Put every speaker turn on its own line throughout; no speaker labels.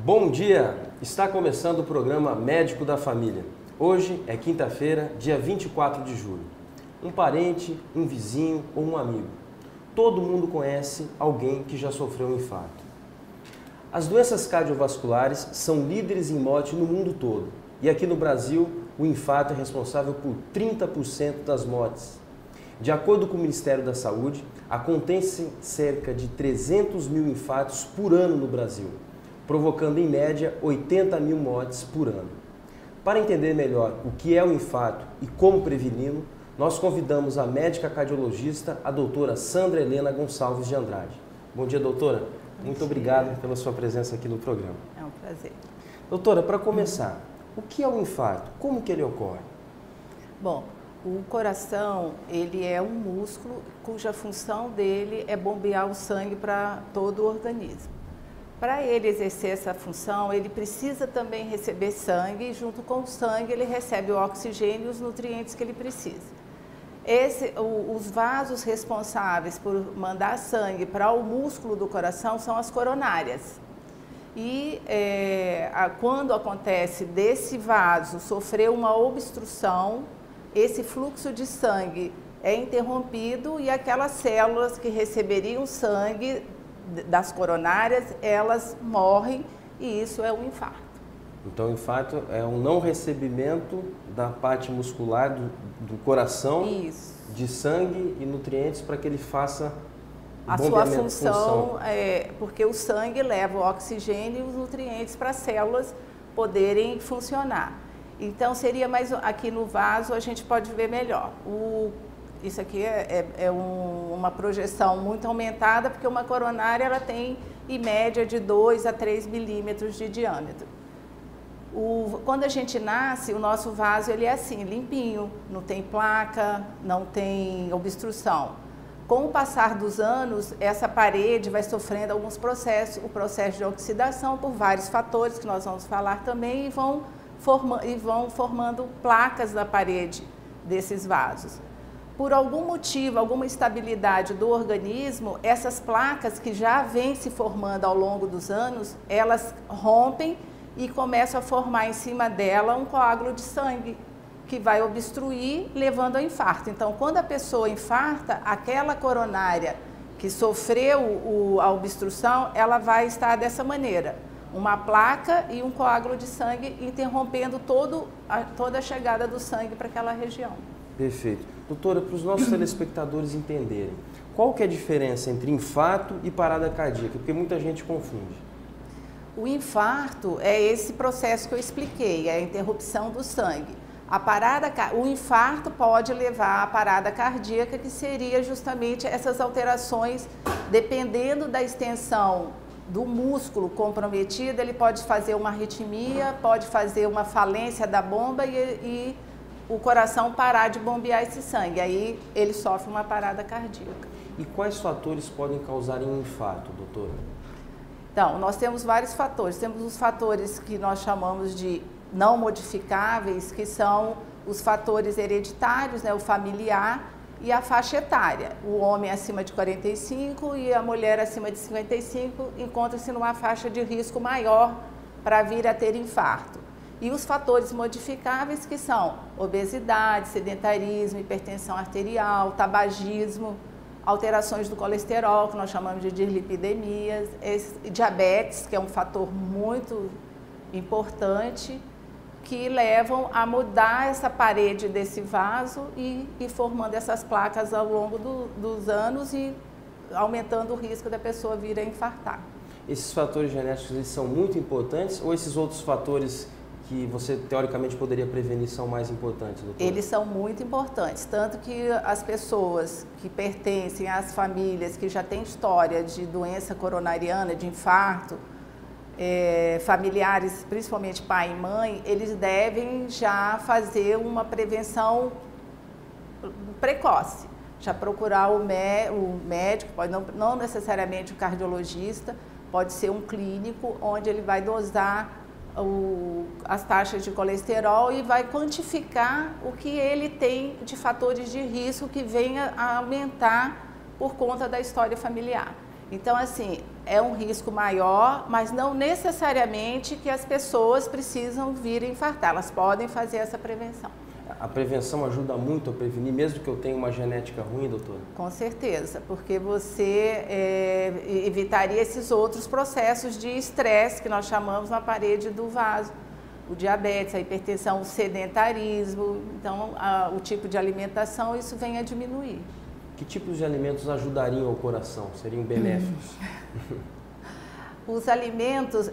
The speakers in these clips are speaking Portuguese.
Bom dia! Está começando o programa Médico da Família. Hoje é quinta-feira, dia 24 de julho. Um parente, um vizinho ou um amigo. Todo mundo conhece alguém que já sofreu um infarto. As doenças cardiovasculares são líderes em morte no mundo todo. E aqui no Brasil, o infarto é responsável por 30% das mortes. De acordo com o Ministério da Saúde, acontecem cerca de 300 mil infartos por ano no Brasil, provocando em média 80 mil mortes por ano. Para entender melhor o que é o infarto e como preveni-lo, nós convidamos a médica cardiologista, a doutora Sandra Helena Gonçalves de Andrade. Bom dia, doutora. Muito obrigado pela sua presença aqui no programa.
É um prazer.
Doutora, para começar, o que é o infarto? Como que ele ocorre?
Bom, o coração, ele é um músculo cuja função dele é bombear o sangue para todo o organismo. Para ele exercer essa função, ele precisa também receber sangue e junto com o sangue ele recebe o oxigênio e os nutrientes que ele precisa. Os vasos responsáveis por mandar sangue para o músculo do coração são as coronárias. E quando acontece desse vaso sofrer uma obstrução, esse fluxo de sangue é interrompido e aquelas células que receberiam sangue das coronárias, elas morrem e isso é um infarto.
Então, o infarto é um não recebimento da parte muscular do coração de sangue e nutrientes para que ele faça
a sua função. Porque o sangue leva o oxigênio e os nutrientes para as células poderem funcionar. Então, seria mais aqui no vaso, a gente pode ver melhor. Isso aqui é uma projeção muito aumentada, porque uma coronária ela tem, em média, de 2 a 3 milímetros de diâmetro. Quando a gente nasce, o nosso vaso ele é assim, limpinho, não tem placa, não tem obstrução. Com o passar dos anos, essa parede vai sofrendo alguns processos, o processo de oxidação por vários fatores, que nós vamos falar também, e vão formando placas na parede desses vasos. Por algum motivo, alguma instabilidade do organismo, essas placas que já vêm se formando ao longo dos anos, elas rompem e começam a formar em cima dela um coágulo de sangue, que vai obstruir, levando ao infarto. Então, quando a pessoa infarta, aquela coronária que sofreu a obstrução, ela vai estar dessa maneira. Uma placa e um coágulo de sangue interrompendo toda a chegada do sangue para aquela região.
Perfeito. Doutora, para os nossos telespectadores entenderem, qual que é a diferença entre infarto e parada cardíaca? Porque muita gente confunde.
O infarto é esse processo que eu expliquei, é a interrupção do sangue. O infarto pode levar à parada cardíaca, que seria justamente essas alterações, dependendo da extensão do músculo comprometido, ele pode fazer uma arritmia, pode fazer uma falência da bomba e o coração parar de bombear esse sangue. Aí ele sofre uma parada cardíaca.
E quais fatores podem causar um infarto, doutora?
Então, nós temos vários fatores. Temos os fatores que nós chamamos de não modificáveis, que são os fatores hereditários, né, o familiar e a faixa etária. O homem acima de 45 e a mulher acima de 55 encontram-se numa faixa de risco maior para vir a ter infarto. E os fatores modificáveis, que são obesidade, sedentarismo, hipertensão arterial, tabagismo, alterações do colesterol, que nós chamamos de dislipidemias, diabetes, que é um fator muito importante, que levam a mudar essa parede desse vaso e formando essas placas ao longo dos anos e aumentando o risco da pessoa vir a infartar.
Esses fatores genéticos eles são muito importantes ou esses outros fatores que você teoricamente poderia prevenir são mais importantes, doutora?
Eles são muito importantes, tanto que as pessoas que pertencem às famílias que já têm história de doença coronariana, de infarto, familiares, principalmente pai e mãe, eles devem já fazer uma prevenção precoce, já procurar o médico, pode não necessariamente o cardiologista, pode ser um clínico, onde ele vai dosar as taxas de colesterol e vai quantificar o que ele tem de fatores de risco que venha a aumentar por conta da história familiar. Então, assim, é um risco maior, mas não necessariamente que as pessoas precisam vir a infartar. Elas podem fazer essa prevenção.
A prevenção ajuda muito a prevenir, mesmo que eu tenha uma genética ruim, doutora?
Com certeza, porque você evitaria esses outros processos de estresse que nós chamamos na parede do vaso. O diabetes, a hipertensão, o sedentarismo. Então, o tipo de alimentação, isso vem a diminuir.
Que tipos de alimentos ajudariam o coração, seriam benéficos?
Os alimentos,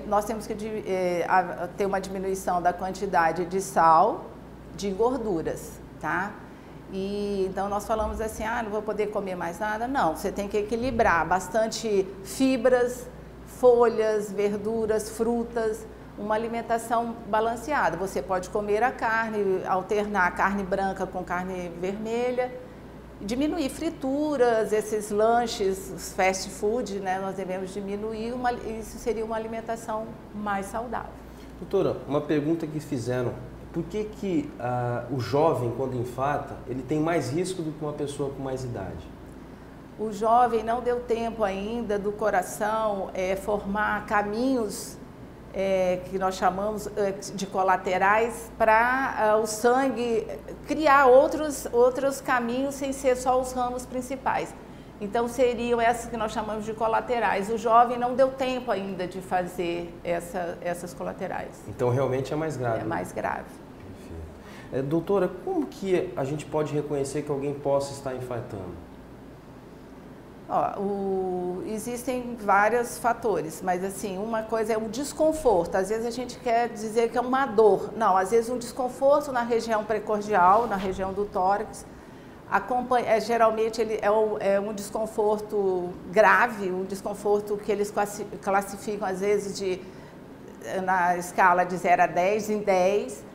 nós temos que ter uma diminuição da quantidade de sal, de gorduras, tá? E então nós falamos assim, não vou poder comer mais nada. Não, você tem que equilibrar bastante fibras, folhas, verduras, frutas, uma alimentação balanceada. Você pode comer a carne, alternar a carne branca com carne vermelha, diminuir frituras, esses lanches, os fast food, né? Nós devemos diminuir, isso seria uma alimentação mais saudável.
Doutora, uma pergunta que fizeram, por que o jovem, quando infarta, ele tem mais risco do que uma pessoa com mais idade?
O jovem não deu tempo ainda do coração formar caminhos que nós chamamos de colaterais para o sangue criar outros caminhos sem ser só os ramos principais. Então seriam essas que nós chamamos de colaterais. O jovem não deu tempo ainda de fazer essas colaterais.
Então realmente é mais grave.
É mais grave.
Perfeito. Doutora, como que a gente pode reconhecer que alguém possa estar infartando?
Existem vários fatores, mas assim, uma coisa é o desconforto. Às vezes a gente quer dizer que é uma dor. Não, às vezes um desconforto na região precordial, na região do tórax. Geralmente ele é um desconforto grave, um desconforto que eles classificam às vezes na escala de 0 a 10 em 10.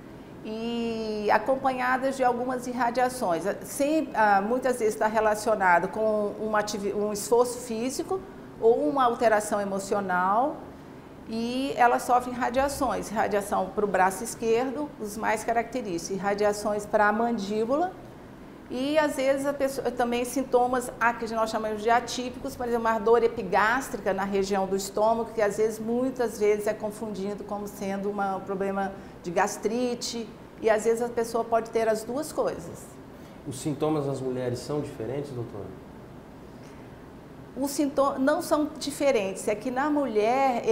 E acompanhadas de algumas irradiações. Muitas vezes está relacionado com um esforço físico ou uma alteração emocional e elas sofrem radiações. Radiação para o braço esquerdo, os mais característicos, radiações para a mandíbula e às vezes a pessoa também sintomas que nós chamamos de atípicos, por exemplo, uma dor epigástrica na região do estômago, que muitas vezes é confundido como sendo um problema de gastrite e às vezes a pessoa pode ter as duas coisas.
Os sintomas das mulheres são diferentes, doutora?
Os sintomas não são diferentes, é que na mulher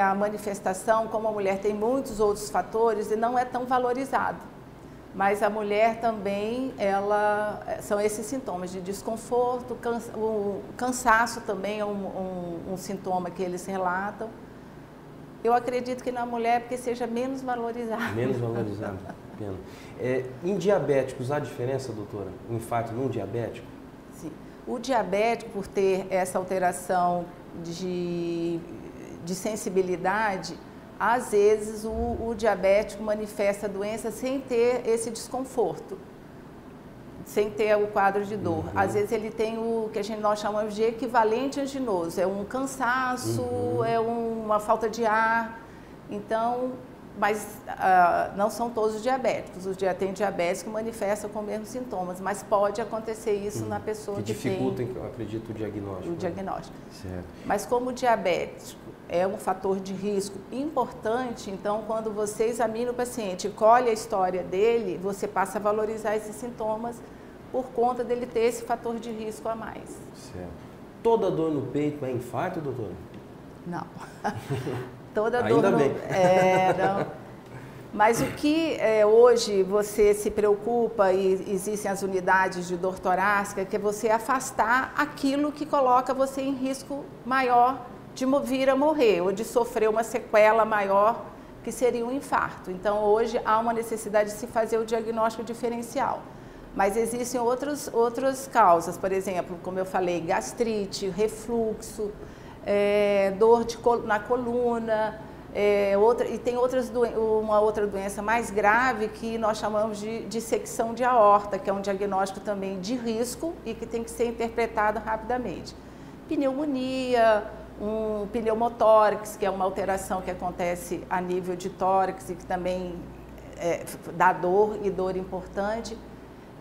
a manifestação, como a mulher tem muitos outros fatores, e não é tão valorizado. Mas a mulher também, são esses sintomas de desconforto, o cansaço também é um sintoma que eles relatam. Eu acredito que na mulher porque seja menos valorizado.
Menos valorizado, pena. Em diabéticos, há diferença, doutora? O infarto num diabético?
Sim. O diabético, por ter essa alteração de sensibilidade, às vezes o diabético manifesta a doença sem ter esse desconforto, sem ter o quadro de dor. Às vezes ele tem o que nós chamamos de equivalente anginoso, é um cansaço, é uma falta de ar. Então, mas não são todos os diabéticos. Tem diabetes que manifestam com os mesmos sintomas, mas pode acontecer isso na pessoa que
dificulta, eu acredito, o diagnóstico.
O diagnóstico.
Certo.
Mas como o diabetes é um fator de risco importante, então quando você examina o paciente e colhe a história dele, você passa a valorizar esses sintomas por conta dele ter esse fator de risco a mais.
Certo. Toda dor no peito é infarto, doutora?
Não. Toda dor
Ainda bem.
Não. Mas o que hoje você se preocupa, e existem as unidades de dor torácica, que é você afastar aquilo que coloca você em risco maior de vir a morrer ou de sofrer uma sequela maior, que seria um infarto. Então, hoje há uma necessidade de se fazer o diagnóstico diferencial. Mas existem outras causas, por exemplo, como eu falei, gastrite, refluxo, dor na coluna, e tem uma outra doença mais grave que nós chamamos de dissecção de aorta, que é um diagnóstico também de risco e que tem que ser interpretado rapidamente. Pneumonia, um pneumotórax, que é uma alteração que acontece a nível de tórax e que também dá dor e dor importante.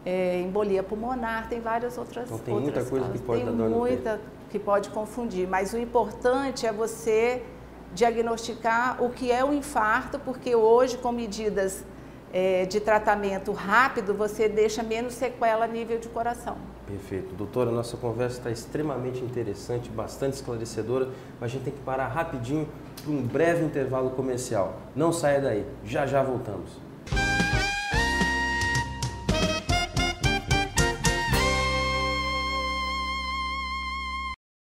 Embolia pulmonar, tem várias outras.
Então tem muita coisa que pode dar dor no peito.
Tem muita que pode confundir, mas o importante é você diagnosticar o que é o infarto, porque hoje com medidas de tratamento rápido você deixa menos sequela a nível de coração.
Perfeito. Doutora, a nossa conversa está extremamente interessante, bastante esclarecedora, mas a gente tem que parar rapidinho para um breve intervalo comercial. Não saia daí, já já voltamos.